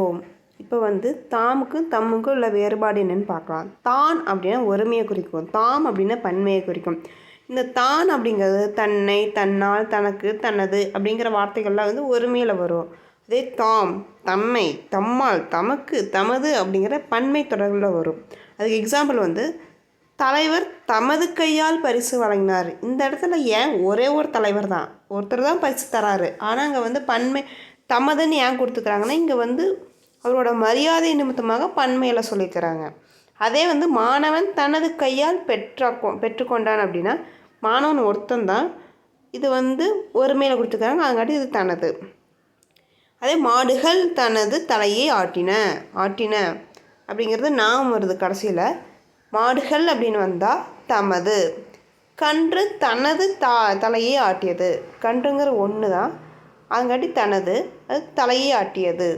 ஓம் இப்போ தாமுக்கும் தம்முக்கும் உள்ள வேறுபாடு என்னன்னு பார்க்கலாம். தான் அப்படின்னா ஒருமையை குறிக்கும், தாம் அப்படின்னா பன்மையை குறிக்கும். இந்த தான் அப்படிங்கிறது தன்னை, தன்னால், தனக்கு, தனது அப்படிங்கிற வார்த்தைகள்லாம் ஒருமையில் வரும். அதே தாம், தம்மை, தம்மால், தமக்கு, தமது அப்படிங்கிற பன்மை தொடர்பில் வரும். அதுக்கு எக்ஸாம்பிள் தலைவர் தமது கையால் பரிசு வழங்கினார். இந்த இடத்துல ஏன் ஒரே ஒரு தலைவர் தான், ஒருத்தர் தான் பரிசு தராரு. ஆனால் அங்கே பன்மை தமதுன்னு ஏன் கொடுத்துக்கிறாங்கன்னா, இங்கே அவரோட மரியாதை நிமித்தமாக பன்மையில் சொல்லிக்கிறாங்க. அதே மாணவன் தனது கையால் பெற்றுக்கொண்டான் அப்படின்னா மாணவன் ஒருத்தன் தான். இது ஒருமையில் கொடுத்துக்கிறாங்க, அதுங்காட்டி இது தனது. அதே மாடுகள் தனது தலையை ஆட்டின அப்படிங்கிறது நாம் வருது கடைசியில். மாடுகள் அப்படின்னு வந்தால் தமது. கன்று தனது தலையை ஆட்டியது. கன்றுங்கிற ஒன்று தான், அதுங்காட்டி தனது, அது தலையை ஆட்டியது.